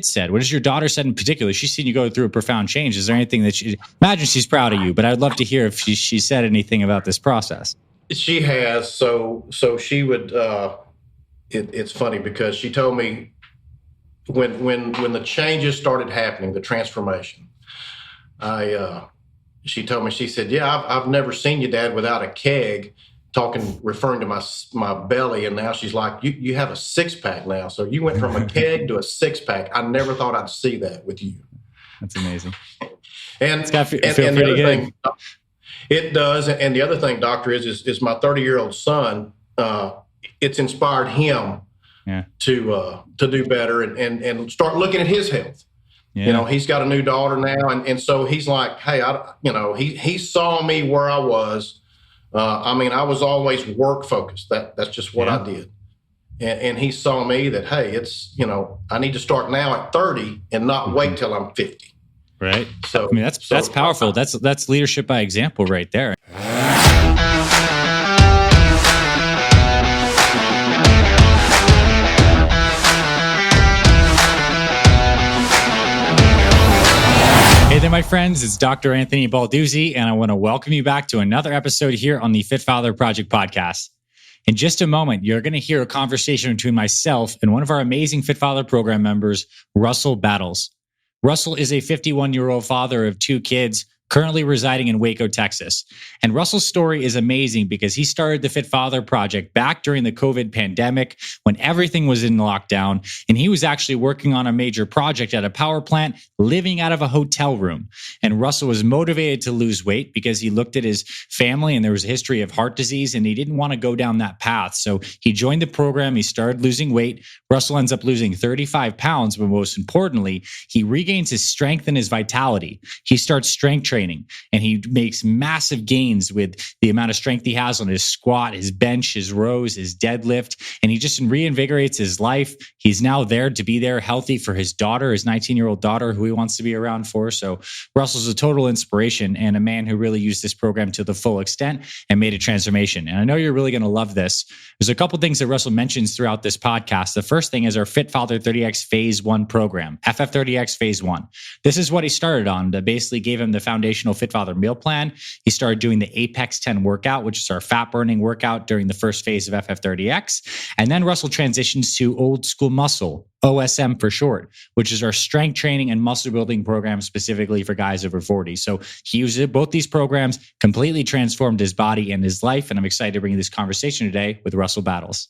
said? What has your daughter said in particular? She's seen you go through a profound change. Is there anything that imagine she's proud of you, but I'd love to hear if she said anything about this process. She has. So she would, it's funny because she told me when the changes started happening, the transformation, she told me, she said, yeah, I've never seen you, Dad, without a keg, referring to my belly. And now she's like, you have a 6-pack now. So you went from a keg to a 6-pack. I never thought I'd see that with you. That's amazing. And it's got to feel and pretty good. It does. And the other thing, Doctor, is my 30-year-old son, it's inspired him to do better and start looking at his health. Yeah. You know, he's got a new daughter now. And so he's like, hey, he saw me where I was. I was always work focused. That's just what I did. And he saw me that, hey, it's, I need to start now at 30 and not wait till I'm 50. Right. So that's powerful. That's leadership by example right there. Hey there, my friends. It's Dr. Anthony Balduzzi, and I want to welcome you back to another episode here on the Fit Father Project podcast. In just a moment, you're going to hear a conversation between myself and one of our amazing Fit Father program members, Russell Battles. Russell is a 51-year-old father of 2 kids, currently residing in Waco, Texas. And Russell's story is amazing because he started the Fit Father Project back during the COVID pandemic when everything was in lockdown. And he was actually working on a major project at a power plant, living out of a hotel room. And Russell was motivated to lose weight because he looked at his family and there was a history of heart disease and he didn't want to go down that path. So he joined the program. He started losing weight. Russell ends up losing 35 pounds, but most importantly, he regains his strength and his vitality. He starts strength training and he makes massive gains with the amount of strength he has on his squat, his bench, his rows, his deadlift, and he just reinvigorates his life. He's now there to be there healthy for his daughter, his 19-year-old daughter, who he wants to be around for. So Russell's a total inspiration and a man who really used this program to the full extent and made a transformation. And I know you're really going to love this. There's a couple things that Russell mentions throughout this podcast. The first thing is our Fit Father 30X Phase 1 program, FF30X Phase 1. This is what he started on that basically gave him the foundational Fit Father Meal Plan. He started doing the Apex 10 workout, which is our fat burning workout during the first phase of FF30X. And then Russell transitions to Old School Muscle, OSM for short, which is our strength training and muscle building program specifically for guys over 40. So he used both these programs, completely transformed his body and his life. And I'm excited to bring you this conversation today with Russell Battles.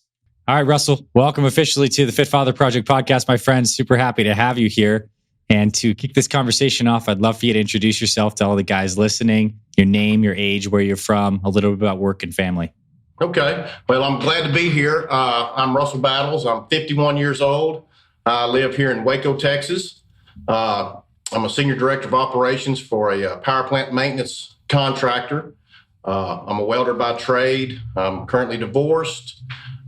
All right, Russell, welcome officially to the Fit Father Project podcast, my friends. Super happy to have you here. And to kick this conversation off, I'd love for you to introduce yourself to all the guys listening, your name, your age, where you're from, a little bit about work and family. Okay. Well, I'm glad to be here. I'm Russell Battles. I'm 51 years old. I live here in Waco, Texas. I'm a senior director of operations for a power plant maintenance contractor. I'm a welder by trade. I'm currently divorced.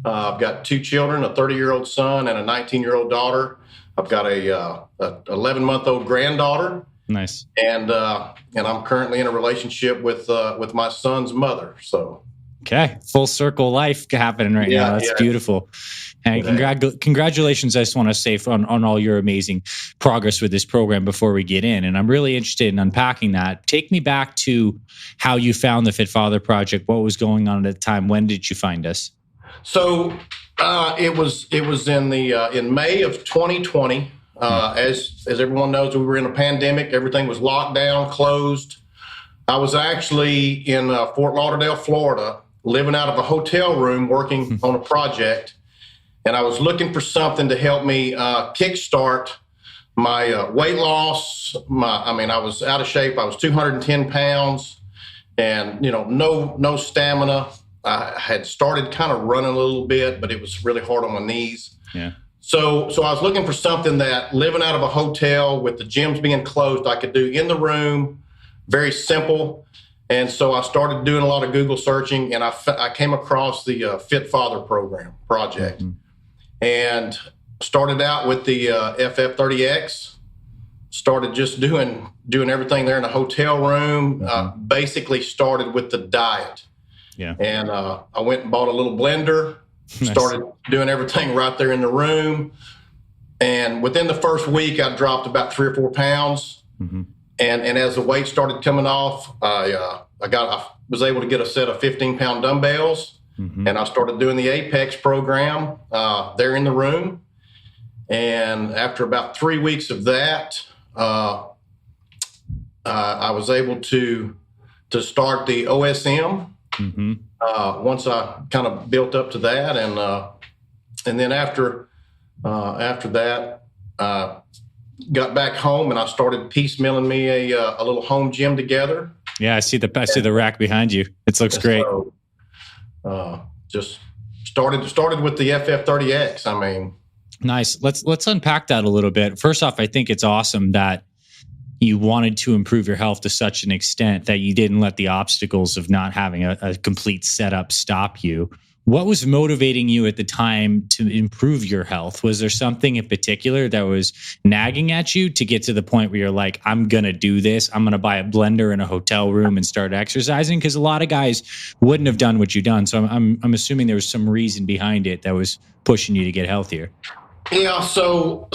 I've got 2 children, a 30-year-old son and a 19-year-old daughter. I've got a 11-month-old granddaughter. Nice. And I'm currently in a relationship with my son's mother. So. Okay. Full circle life happening right now. That's beautiful. And congratulations, I just want to say on all your amazing progress with this program before we get in. And I'm really interested in unpacking that. Take me back to how you found the Fit Father Project. What was going on at the time? When did you find us? So it was in May of 2020. As everyone knows, we were in a pandemic. Everything was locked down, closed. I was actually in Fort Lauderdale, Florida, living out of a hotel room, working on a project. And I was looking for something to help me kickstart my weight loss. I was out of shape. I was 210 pounds and, no stamina. I had started kind of running a little bit, but it was really hard on my knees. Yeah. So I was looking for something that, living out of a hotel with the gyms being closed, I could do in the room, very simple. And so I started doing a lot of Google searching, and I came across the Fit Father program project, and started out with the FF30X. Started just doing everything there in a hotel room. Basically started with the diet. Yeah. And I went and bought a little blender, started doing everything right there in the room. And within the first week, I dropped about 3 or 4 pounds. Mm-hmm. And as the weight started coming off, I was able to get a set of 15-pound dumbbells. Mm-hmm. And I started doing the Apex program there in the room. And after about 3 weeks of that, I was able to start the OSM. Mm-hmm. Once I kind of built up to that, and then after that, got back home and I started piecemealing me a little home gym together. Yeah, I see the rack behind you. It looks great. So, just started with the FF30X. I mean, nice. Let's unpack that a little bit. First off, I think it's awesome that you wanted to improve your health to such an extent that you didn't let the obstacles of not having a complete setup stop you. What was motivating you at the time to improve your health? Was there something in particular that was nagging at you to get to the point where you're like, I'm going to do this. I'm going to buy a blender in a hotel room and start exercising? Because a lot of guys wouldn't have done what you've done. So I'm assuming there was some reason behind it that was pushing you to get healthier. Yeah. So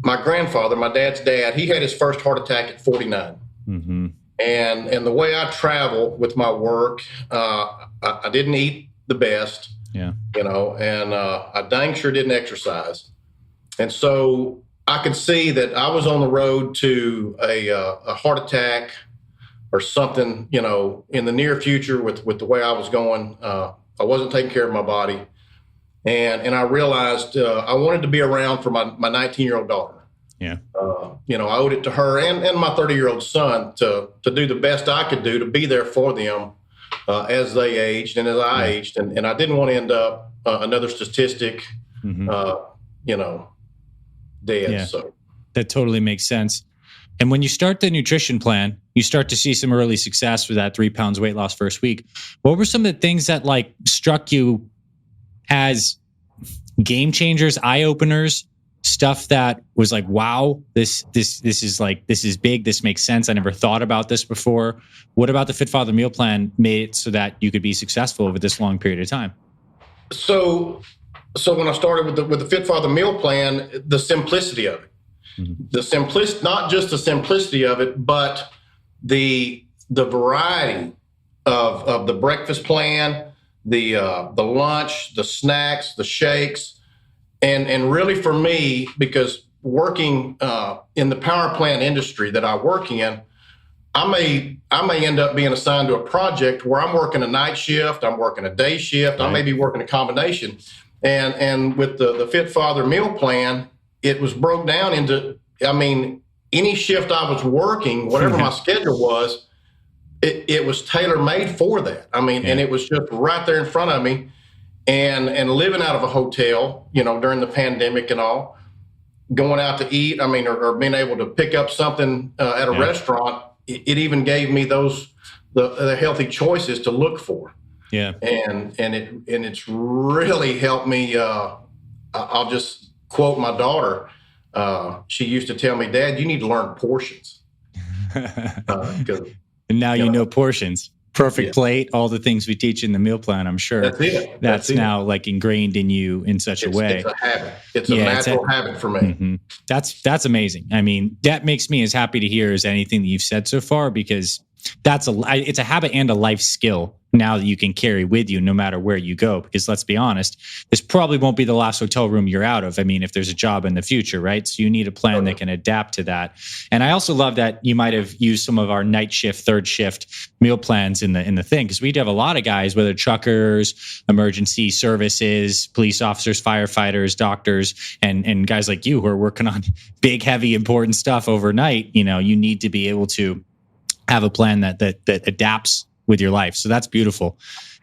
my grandfather, my dad's dad, he had his first heart attack at 49. Mm-hmm. And the way I travel with my work, I didn't eat the best, and I dang sure didn't exercise. And so I could see that I was on the road to a heart attack or something, in the near future with the way I was going. I wasn't taking care of my body. And I realized I wanted to be around for my 19-year-old daughter. Yeah. I owed it to her and my 30-year-old son to do the best I could do to be there for them as they aged and as I aged. And I didn't want to end up another statistic, mm-hmm. Dead. Yeah. So that totally makes sense. And when you start the nutrition plan, you start to see some early success with that 3 pounds weight loss first week. What were some of the things that struck you as game changers, eye openers? Stuff that was like, wow, this is big. This makes sense. I never thought about this before. What about the Fit Father Meal Plan made it so that you could be successful over this long period of time? So when I started with the Fit Father Meal Plan, the simplicity of it, mm-hmm. Not just the simplicity of it, but the variety of the breakfast plan, the lunch, the snacks, the shakes. And really for me, because working in the power plant industry that I work in, I may end up being assigned to a project where I'm working a night shift, I'm working a day shift, right. I may be working a combination. And with the Fit Father Meal Plan, it was broke down into, any shift I was working, whatever my schedule was, it was tailor-made for that. And it was just right there in front of me. And living out of a hotel, during the pandemic and all, going out to eat, or being able to pick up something at a restaurant, it even gave me the healthy choices to look for. Yeah. And it's really helped me. I'll just quote my daughter. She used to tell me, Dad, you need to learn portions. And now you know portions. Perfect plate, all the things we teach in the meal plan, I'm sure. That's it. That's now ingrained in you in such a way. It's a habit. It's a natural habit for me. Mm-hmm. That's amazing. That makes me as happy to hear as anything that you've said so far, because it's a habit and a life skill now that you can carry with you no matter where you go. Because let's be honest, this probably won't be the last hotel room you're out of. If there's a job in the future, right? So you need a plan that can adapt to that. And I also love that you might have used some of our night shift, third shift meal plans in the thing, because we'd have a lot of guys, whether truckers, emergency services, police officers, firefighters, doctors, and guys like you who are working on big, heavy, important stuff overnight. You need to be able to have a plan that adapts with your life. So that's beautiful.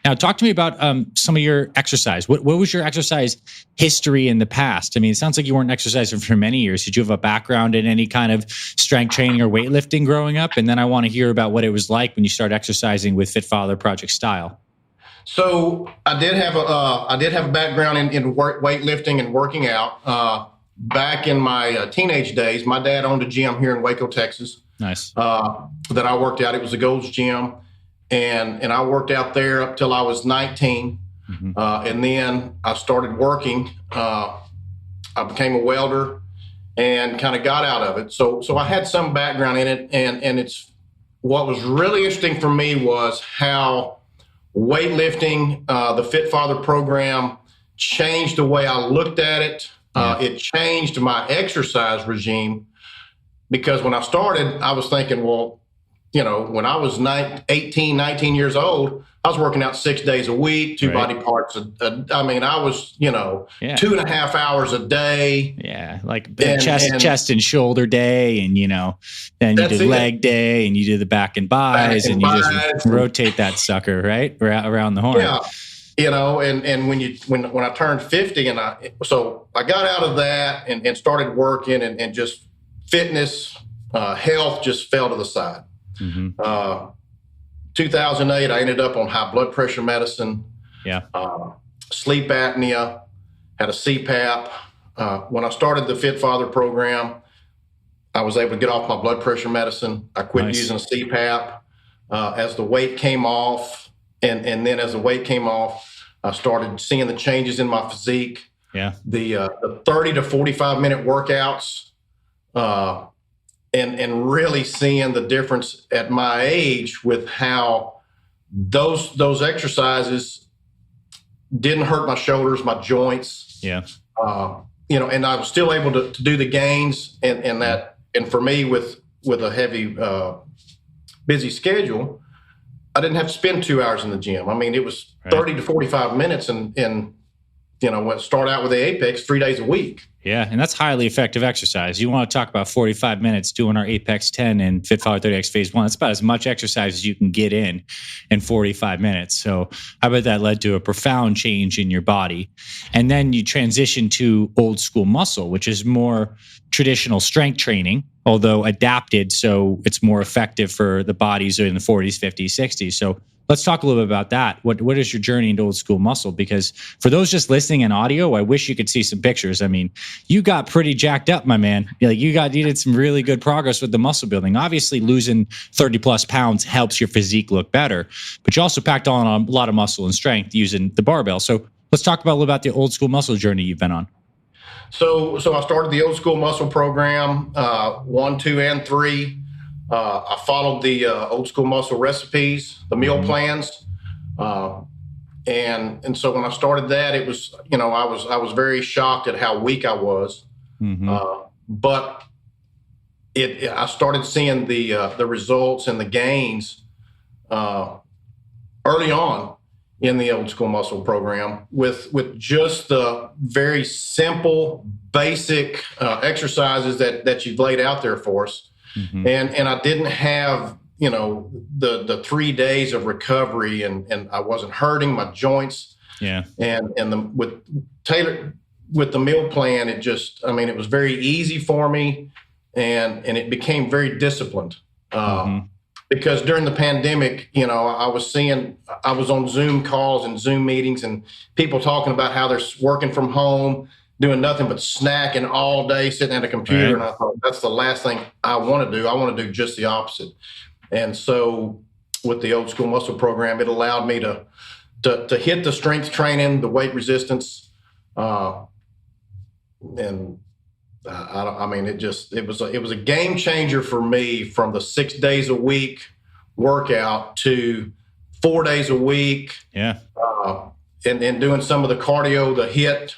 Now, talk to me about some of your exercise. What was your exercise history in the past? It sounds like you weren't exercising for many years. Did you have a background in any kind of strength training or weightlifting growing up? And then I want to hear about what it was like when you started exercising with Fit Father Project Style. So I did have a background in weightlifting and working out. Back in my teenage days, my dad owned a gym here in Waco, Texas. Nice. That I worked out. It was a Gold's Gym. And I worked out there up till I was 19. Mm-hmm. And then I started working I became a welder and kind of got out of it. So I had some background in it, and it's what was really interesting for me was how weightlifting, the Fit Father program, changed the way I looked at it. It changed my exercise regime, because when I started, I was thinking, well, when I was 18, 19 years old, I was working out 6 days a week, two body parts. I was, 2.5 hours a day. Yeah. Like chest and shoulder day. And, then you do leg day, and you do the back and bis, and you just rotate that sucker, right? Around the horn. Yeah. And when I turned 50, so I got out of that and started working, and just fitness, health just fell to the side. 2008, I ended up on high blood pressure medicine, sleep apnea, had a CPAP. When I started the Fit Father program, I was able to get off my blood pressure medicine. I quit using a CPAP. As the weight came off, and then as the weight came off, I started seeing the changes in my physique. Yeah. The 30 to 45 minute workouts, and really seeing the difference at my age with how those exercises didn't hurt my shoulders, my joints. Yeah. And I was still able to do the gains, and for me with a heavy, busy schedule, I didn't have to spend 2 hours in the gym. I mean, it was 30 to 45 minutes, and start out with the Apex 3 days a week. Yeah, and that's highly effective exercise. You want to talk about 45 minutes doing our Apex 10 and Fit Father 30X Phase 1. That's about as much exercise as you can get in 45 minutes. So I bet that led to a profound change in your body. And then you transition to old school muscle, which is more traditional strength training, although adapted so it's more effective for the bodies in the 40s, 50s, 60s. So let's talk a little bit about that. What is your journey into old school muscle? Because for those just listening in audio, I wish you could see some pictures. I mean, you got pretty jacked up, my man. You did some really good progress with the muscle building. Obviously, losing 30 plus pounds helps your physique look better, but you also packed on a lot of muscle and strength using the barbell. So let's talk a little about the old school muscle journey you've been on. So I started the old school muscle program, 1, 2, and 3. I followed the old school muscle recipes, the meal plans, and so when I started that, it was I was very shocked at how weak I was, but I started seeing the results and the gains early on in the old school muscle program with just the very simple, basic exercises that you've laid out there for us. And I didn't have, the 3 days of recovery, and I wasn't hurting my joints. Yeah. And with the meal plan, it was very easy for me, and it became very disciplined. Because during the pandemic, I was on Zoom calls and Zoom meetings, and people talking about how they're working from home, doing nothing but snacking all day, sitting at a computer. Right. And I thought, that's the last thing I want to do. I want to do just the opposite. And so with the old school muscle program, it allowed me to hit the strength training, the weight resistance. It was a game changer for me, from the 6 days a week workout to 4 days a week. Yeah. And doing some of the cardio, the HIIT,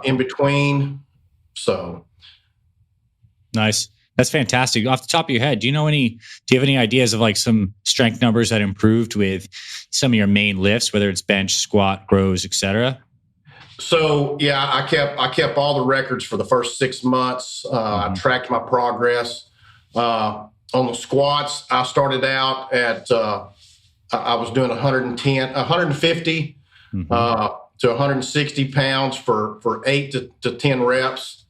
in between. So nice. That's fantastic. Off the top of your head, do you have any ideas of like some strength numbers that improved with some of your main lifts, whether it's bench, squat, rows, etc.? So yeah, I kept all the records for the first 6 months. I tracked my progress. On the squats, I started out at I was doing 150 to 160 pounds for 8 to 10 reps.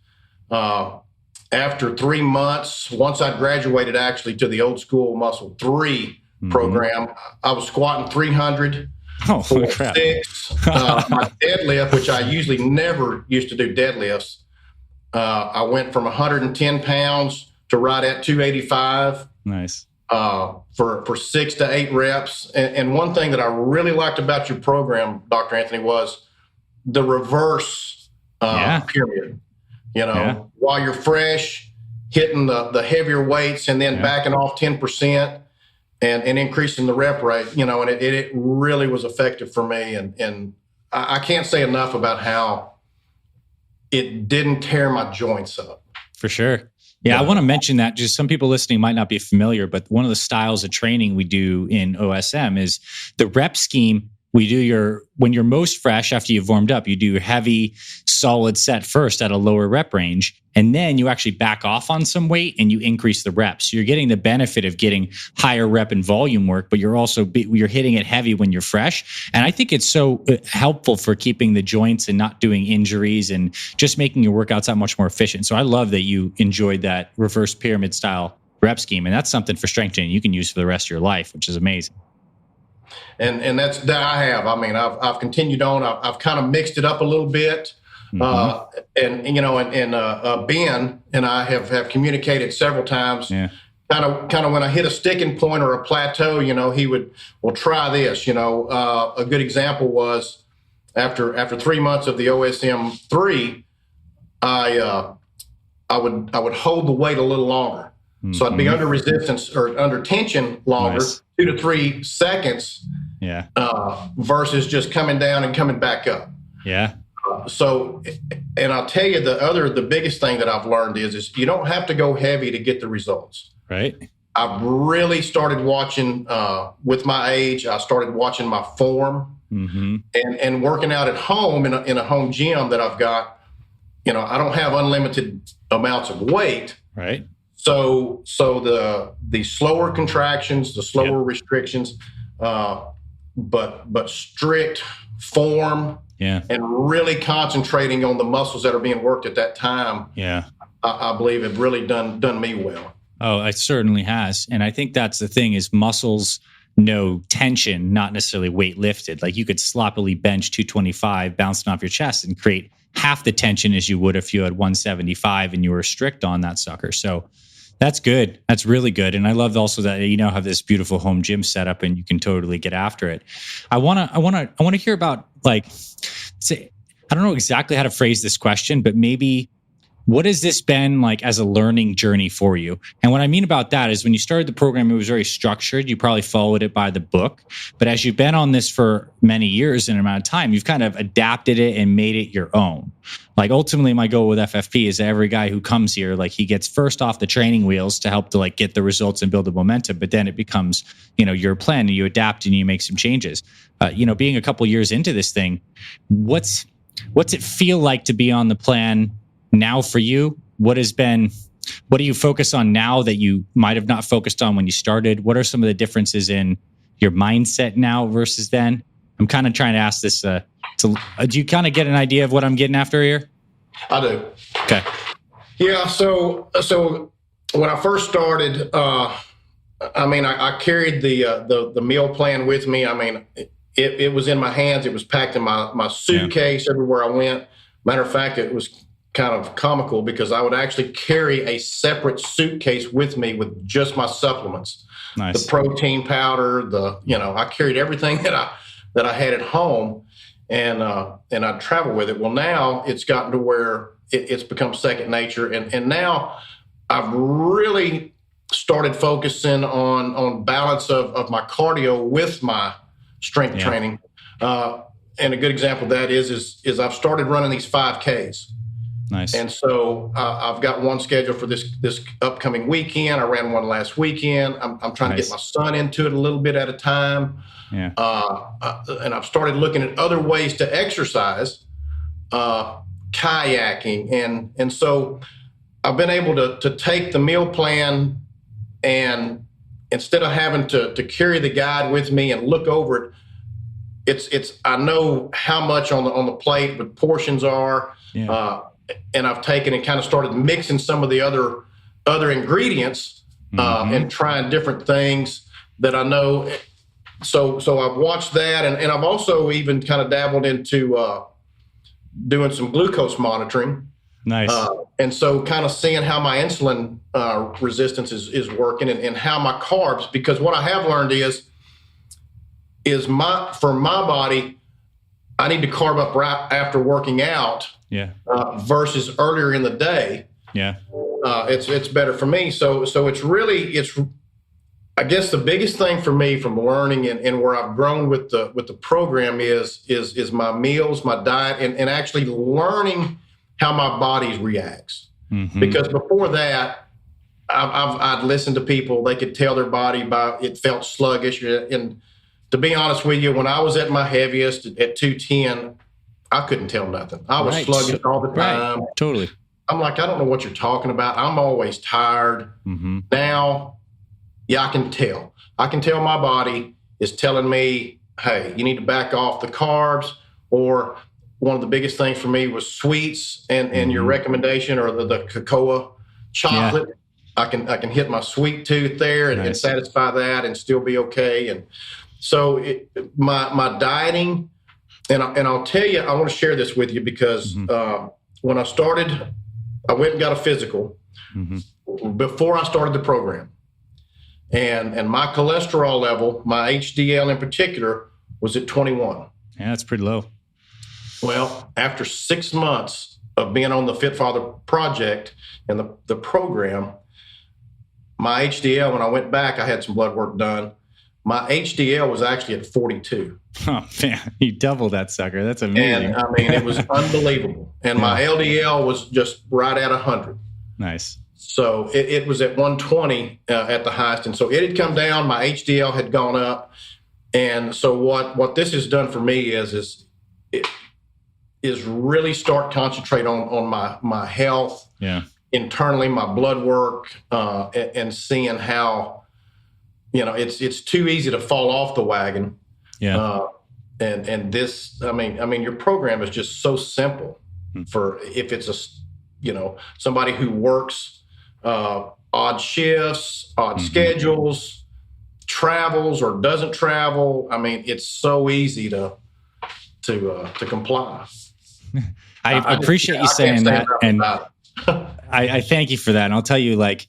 After 3 months, once I graduated actually to the old school muscle 3 program, I was squatting 300. Oh, crap. 6. My deadlift, which I usually never used to do deadlifts, I went from 110 pounds to right at 285. Nice. For 6 to 8 reps. And one thing that I really liked about your program, Dr. Anthony, was the reverse period. Yeah. While you're fresh, hitting the heavier weights and then backing off 10% and increasing the rep rate, and it really was effective for me. And I can't say enough about how it didn't tear my joints up. For sure. Yeah, I want to mention that just some people listening might not be familiar, but one of the styles of training we do in OSM is the rep scheme. We do when you're most fresh after you've warmed up, you do your heavy, solid set first at a lower rep range. And then you actually back off on some weight and you increase the reps. So you're getting the benefit of getting higher rep and volume work, but you're hitting it heavy when you're fresh. And I think it's so helpful for keeping the joints and not doing injuries and just making your workouts that much more efficient. So I love that you enjoyed that reverse pyramid style rep scheme. And that's something for strength training you can use for the rest of your life, which is amazing. And that I have. I mean, I've continued on. I've kind of mixed it up a little bit. And Ben and I have communicated several times. Yeah. Kind of when I hit a sticking point or a plateau, he would, well, try this. A good example was after 3 months of the OSM 3, I would hold the weight a little longer. So I'd be under resistance or under tension longer, 2 to 3 seconds. Yeah. Versus just coming down and coming back up. Yeah. So, and I'll tell you the biggest thing that I've learned is you don't have to go heavy to get the results. Right. I've really started watching, with my age, I started watching my form and working out at home in a home gym that I've got. I don't have unlimited amounts of weight. Right. So the slower contractions, the slower restrictions, but strict form, and really concentrating on the muscles that are being worked at that time. Yeah, I believe have really done me well. Oh, it certainly has, and I think that's the thing is muscles know tension, not necessarily weight lifted. Like you could sloppily bench 225 bouncing off your chest and create half the tension as you would if you had 175 and you were strict on that sucker. So that's good. That's really good. And I love also that you now have this beautiful home gym setup and you can totally get after it. I want to hear about say, I don't know exactly how to phrase this question, but maybe what has this been like as a learning journey for you? And what I mean about that is when you started the program, it was very structured. You probably followed it by the book. But as you've been on this for many years in an amount of time, you've kind of adapted it and made it your own. Like ultimately my goal with FFP is that every guy who comes here, like he gets first off the training wheels to help to like get the results and build the momentum. But then it becomes, your plan and you adapt and you make some changes. Being a couple years into this thing, what's it feel like to be on the plan now for you? What do you focus on now that you might have not focused on when you started? What are some of the differences in your mindset now versus then? I'm kind of trying to ask this. Do you kind of get an idea of what I'm getting after here? I do. Okay. Yeah. So when I first started, I carried the meal plan with me. I mean, it was in my hands. It was packed in my suitcase everywhere I went. Matter of fact, it was kind of comical because I would actually carry a separate suitcase with me with just my supplements, the protein powder, I carried everything that I had at home and I'd travel with it. Well, now it's gotten to where it's become second nature. And now I've really started focusing on balance of my cardio with my strength training. And a good example of that is I've started running these 5Ks. Nice. And so I've got one scheduled for this upcoming weekend. I ran one last weekend. I'm trying to get my son into it a little bit at a time. Yeah. And I've started looking at other ways to exercise, kayaking. And so I've been able to take the meal plan and instead of having to carry the guide with me and look over it, I know how much on the plate the portions are. Yeah. And I've taken and kind of started mixing some of the other ingredients and trying different things that I know. So I've watched that, and I've also even kind of dabbled into doing some glucose monitoring. Nice. And so kind of seeing how my insulin resistance is working and how my carbs, because what I have learned is for my body, I need to carb up right after working out versus earlier in the day. Yeah. It's better for me. So it's I guess the biggest thing for me from learning and where I've grown with the program is my meals, my diet, and actually learning how my body reacts. Mm-hmm. Because before that, I'd listened to people, they could tell their body it felt sluggish. And to be honest with you, when I was at my heaviest at 210, I couldn't tell nothing. I was sluggish all the time. Right. Totally. I'm like, I don't know what you're talking about. I'm always tired. Mm-hmm. Now, I can tell. I can tell my body is telling me, hey, you need to back off the carbs. Or one of the biggest things for me was sweets and your recommendation, or the cocoa chocolate. Yeah. I can hit my sweet tooth there and satisfy that and still be okay. And so my dieting, and I'll tell you, I want to share this with you because when I started, I went and got a physical before I started the program. And my cholesterol level, my HDL in particular, was at 21. Yeah, that's pretty low. Well, after 6 months of being on the Fit Father project and the program, my HDL, when I went back, I had some blood work done. My HDL was actually at 42. Oh, man, you doubled that sucker. That's amazing. And I mean, it was unbelievable. And my LDL was just right at 100. Nice. So it was at 120 at the highest. And so it had come down. My HDL had gone up. And so what this has done for me is really start concentrate on my health, internally, my blood work, and seeing how, it's too easy to fall off the wagon. Yeah. And this, I mean, your program is just so simple for if it's somebody who works odd shifts, odd schedules, travels or doesn't travel. I mean, it's so easy to comply. I appreciate you saying that, and I thank you for that. And I'll tell you, like,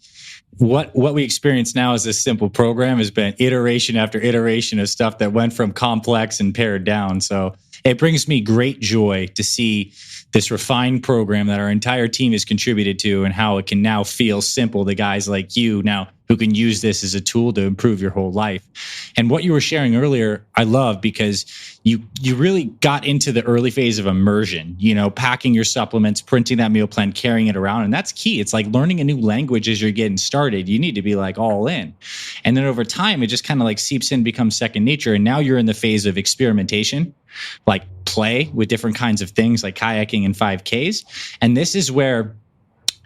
what we experience now as this simple program has been iteration after iteration of stuff that went from complex and pared down. So it brings me great joy to see this refined program that our entire team has contributed to, and how it can now feel simple to guys like you now who can use this as a tool to improve your whole life. And what you were sharing earlier, I love, because you really got into the early phase of immersion, packing your supplements, printing that meal plan, carrying it around. And that's key. It's like learning a new language as you're getting started. You need to be like all in. And then over time, it just kind of like seeps in, becomes second nature. And now you're in the phase of experimentation, like play with different kinds of things like kayaking and 5Ks. And this is where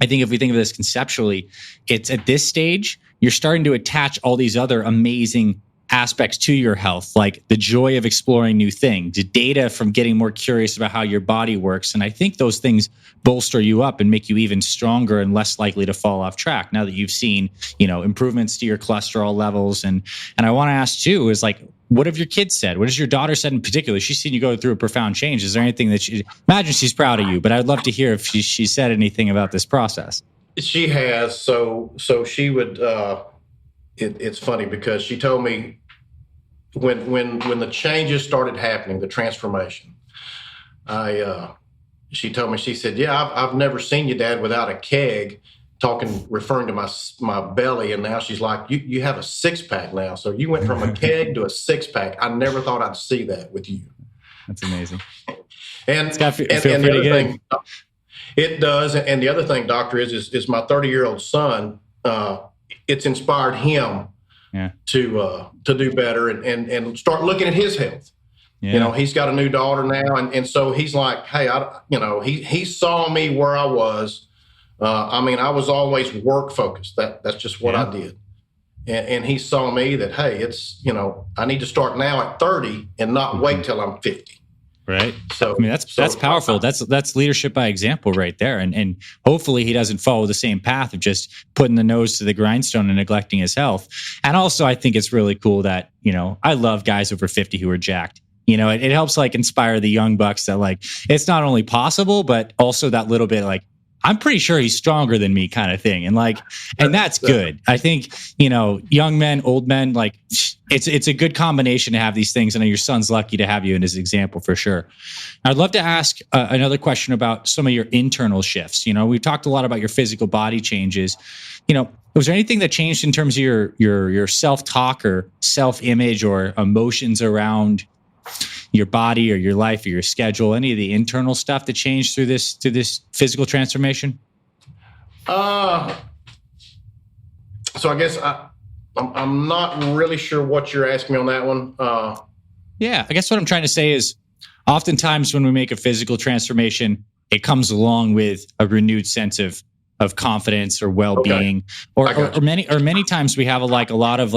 I think if we think of this conceptually, it's at this stage, you're starting to attach all these other amazing aspects to your health, like the joy of exploring new things, the data from getting more curious about how your body works. And I think those things bolster you up and make you even stronger and less likely to fall off track now that you've seen, improvements to your cholesterol levels. And I want to ask too, is like, what have your kids said? What has your daughter said in particular? She's seen you go through a profound change. Is there anything that imagine she's proud of you, but I'd love to hear if she said anything about this process. She has. So she would, it's funny because she told me when the changes started happening, the transformation, she told me, she said, I've never seen you, Dad, without a keg, referring to my belly. And now she's like, you have a 6-pack now. So you went from a keg to a 6-pack. I never thought I'd see that with you. That's amazing. And it's got to feel pretty good. It does. And the other thing, Doctor, is my 30-year-old son, it's inspired him to do better and start looking at his health. Yeah. He's got a new daughter now. And so he's like, hey, he saw me where I was. I was always work focused. That's just what I did. And he saw me that, hey, it's, I need to start now at 30 and not wait till I'm 50. Right. So that's powerful. That's leadership by example right there. And hopefully he doesn't follow the same path of just putting the nose to the grindstone and neglecting his health. And also I think it's really cool that, I love guys over 50 who are jacked. It helps like inspire the young bucks that like, it's not only possible, but also that little bit like, I'm pretty sure he's stronger than me kind of thing. And that's good. I think, young men, old men, like it's a good combination to have these things. And your son's lucky to have you in his example for sure. I'd love to ask another question about some of your internal shifts. We've talked a lot about your physical body changes. Was there anything that changed in terms of your self-talk or self-image or emotions around your body or your life or your schedule, any of the internal stuff that changed through this physical transformation? So I guess I'm not really sure what you're asking me on that one. Yeah, I guess what I'm trying to say is oftentimes when we make a physical transformation, it comes along with a renewed sense of confidence or well-being, okay. or many times we have a lot of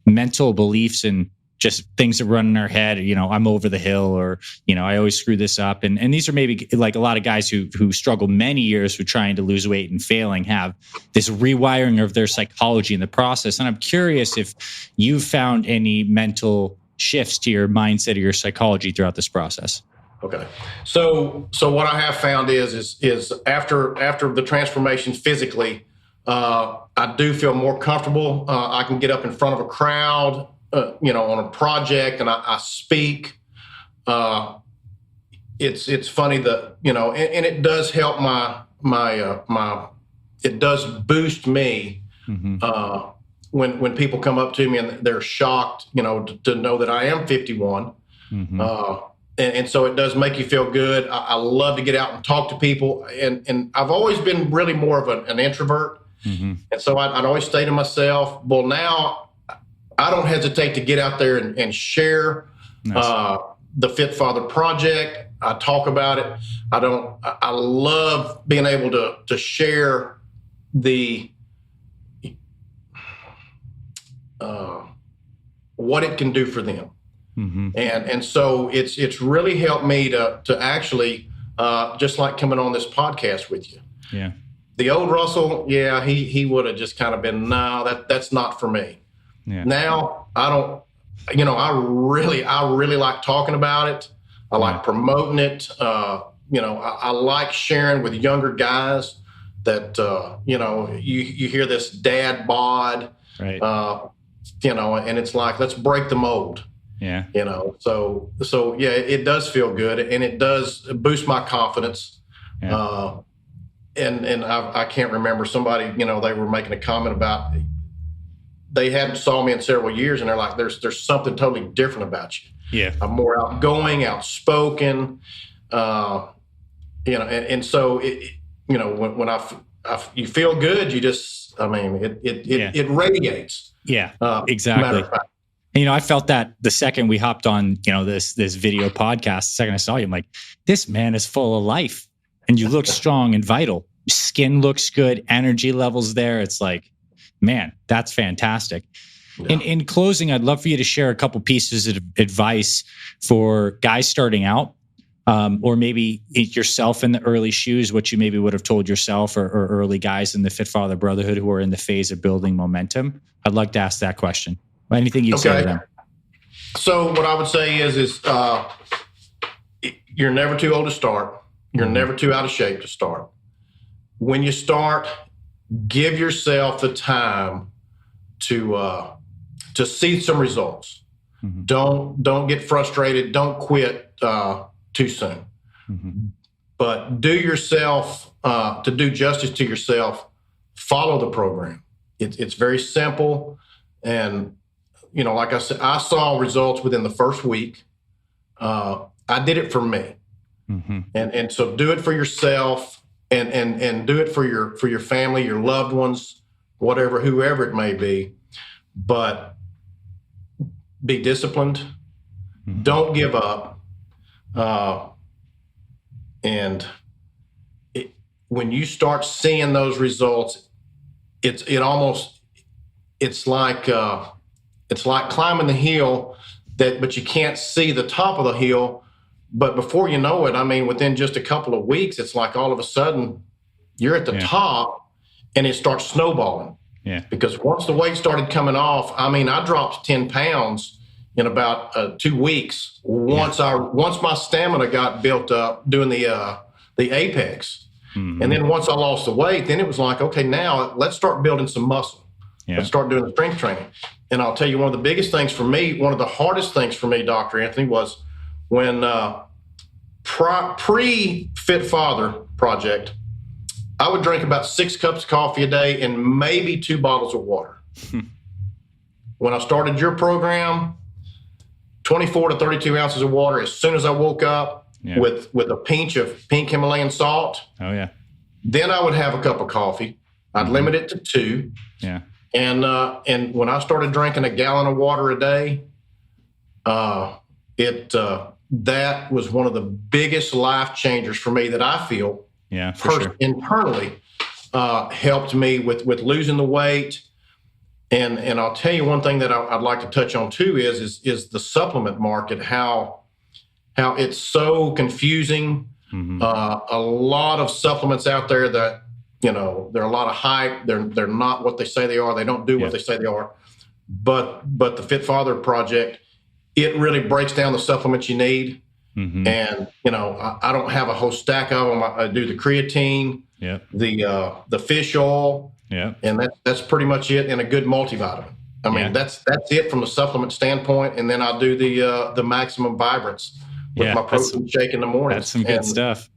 mental beliefs and just things that run in our head. I'm over the hill, or I always screw this up. And these are maybe like a lot of guys who struggle many years with trying to lose weight and failing, have this rewiring of their psychology in the process. And I'm curious if you've found any mental shifts to your mindset or your psychology throughout this process. Okay. So what I have found is after the transformation physically, I do feel more comfortable. I can get up in front of a crowd, on a project, and I speak. It's funny that, and it does help it does boost me, mm-hmm. When people come up to me and they're shocked, to know that I am 51. Mm-hmm. And so it does make you feel good. I love to get out and talk to people. And I've always been really more of an introvert. Mm-hmm. And so I'd always stay to myself. Well, now I don't hesitate to get out there and share the Fit Father Project. I talk about it. I love being able to share what it can do for them. Mm-hmm. And so it's really helped me to actually, just like coming on this podcast with you. Yeah. The old Russell, yeah, he would have just kind of been, no, that's not for me. Yeah. Now I don't, I really like talking about it. I like promoting it. I like sharing with younger guys that, you hear this dad bod, right. And it's like, let's break the mold. Yeah. So yeah, it does feel good, and it does boost my confidence. Yeah. And I can't remember somebody, they were making a comment about they hadn't saw me in several years, and they're like, there's something totally different about you. Yeah. I'm more outgoing, outspoken, and so when you feel good, you just, it radiates. Yeah, exactly. I felt that the second we hopped on, this video podcast, the second I saw you, I'm like, this man is full of life, and you look strong and vital. Skin looks good, energy levels there. It's like, man, that's fantastic. Yeah. In closing, I'd love for you to share a couple pieces of advice for guys starting out, or maybe yourself in the early shoes, what you maybe would have told yourself or early guys in the Fit Father Brotherhood who are in the phase of building momentum. I'd like to ask that question. Anything you'd say to them? So what I would say is you're never too old to start. You're never too out of shape to start. When you start, give yourself the time to see some results. Mm-hmm. Don't get frustrated. Don't quit too soon. Mm-hmm. But do yourself, to do justice to yourself, follow the program. It's very simple. And, like I said, I saw results within the first week. I did it for me. Mm-hmm. And so do it for yourself, and do it for your family, your loved ones, whoever it may be. But be disciplined. Mm-hmm. Don't give up. When you start seeing those results, it's like climbing the hill but you can't see the top of the hill. But before you know it, within just a couple of weeks, it's like all of a sudden you're at the top, and it starts snowballing. Yeah. Because once the weight started coming off, I dropped 10 pounds in about 2 weeks. Once my stamina got built up doing the Apex. And then once I lost the weight, then it was like, okay, now let's start building some muscle. Yeah. Let's start doing the strength training. And I'll tell you, one of the biggest things for me, one of the hardest things for me, Dr. Anthony, was when pre-Fit Father project, I would drink about 6 cups of coffee a day and maybe 2 bottles of water. When I started your program, 24 to 32 ounces of water as soon as I woke up, with a pinch of pink Himalayan salt. Oh, yeah. Then I would have a cup of coffee. I'd limit it to 2. Yeah. And when I started drinking a gallon of water a day, that was one of the biggest life changers for me that I feel internally helped me with losing the weight. And I'll tell you one thing that I'd like to touch on too is the supplement market, how it's so confusing. A lot of supplements out there that, they're a lot of hype. They're not what they say they are. They don't do what they say they are. But the Fit Father project, it really breaks down the supplements you need. And, I don't have a whole stack of them. I do the creatine, the fish oil, and that's pretty much it, and a good multivitamin. I mean, that's it from the supplement standpoint. And then I do the maximum vibrance with my protein shake in the morning. That's some good stuff.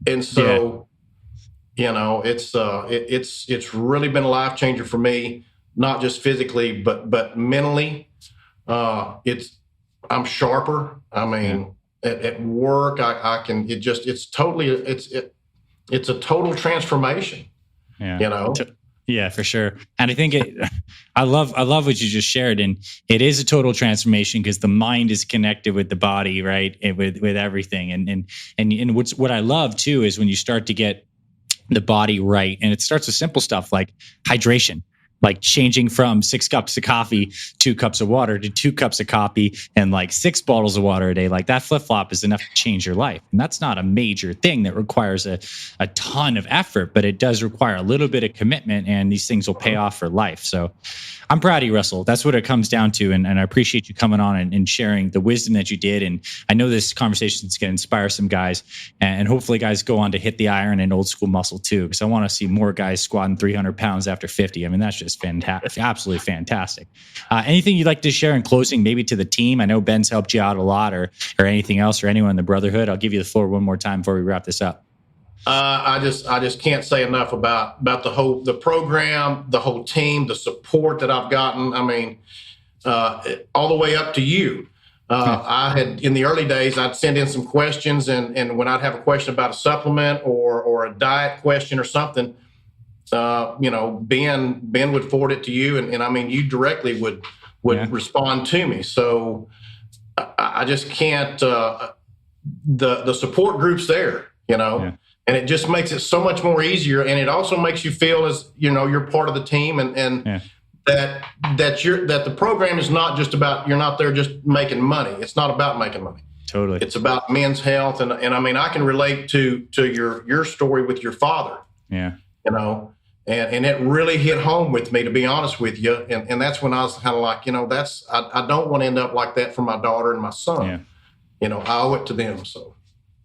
And so, it's really been a life changer for me, not just physically, but mentally. I'm sharper. I mean, at work, it's a total transformation. Yeah, for sure. And I think I love what you just shared, and it is a total transformation because the mind is connected with the body, right? And with everything. And what I love too is when you start to get the body right, and it starts with simple stuff like hydration. Like changing from 6 cups of coffee, 2 cups of water to 2 cups of coffee and like 6 bottles of water a day. Like that flip-flop is enough to change your life. And that's not a major thing that requires a ton of effort, but it does require a little bit of commitment, and these things will pay off for life. So I'm proud of you, Russell. That's what it comes down to. And I appreciate you coming on and sharing the wisdom that you did. And I know this conversation is going to inspire some guys, and hopefully guys go on to hit the iron and old school muscle too, because I want to see more guys squatting 300 pounds after 50. I mean, that's just fantastic, absolutely fantastic. Anything you'd like to share in closing, maybe to the team? I know Ben's helped you out a lot, or anything else, or anyone in the brotherhood. I'll give you the floor one more time before we wrap this up. I just can't say enough about the program, the whole team, the support that I've gotten. I mean, all the way up to you. I had, in the early days, I'd send in some questions, and when I'd have a question about a supplement or a diet question or something, Ben would forward it to you, and I mean, you directly would respond to me. So I just can't. The support group's there, and it just makes it so much more easier, and it also makes you feel as you're part of the team, and that the program is not just about, you're not there just making money. It's not about making money. Totally. It's about men's health, and I mean, I can relate to your story with your father. Yeah. And it really hit home with me, to be honest with you. And that's when I was kind of like, I don't want to end up like that for my daughter and my son. I owe it to them. So,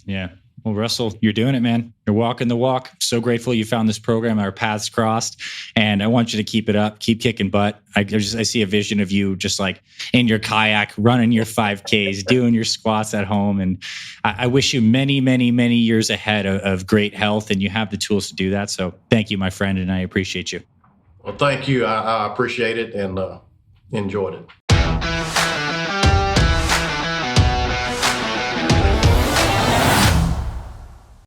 yeah. Well, Russell, you're doing it, man. You're walking the walk. So grateful you found this program. Our paths crossed, and I want you to keep it up. Keep kicking butt. I see a vision of you just like in your kayak, running your 5Ks, doing your squats at home. And I wish you many, many, many years ahead of great health, and you have the tools to do that. So thank you, my friend, and I appreciate you. Well, thank you. I appreciate it and enjoyed it.